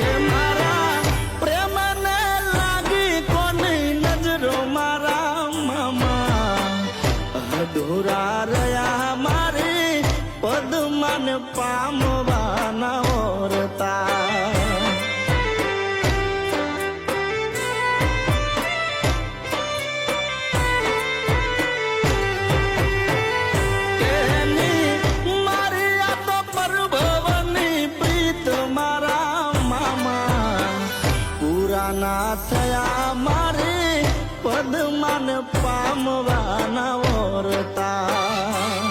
કે મારા પ્રેમને લાગી કોની નજરો મારા મામા અધૂરા રહ્યા મારી પદ્માન પામવાના ઓરતા ના થયા મારે પદ્માન પામવાના ઓરતા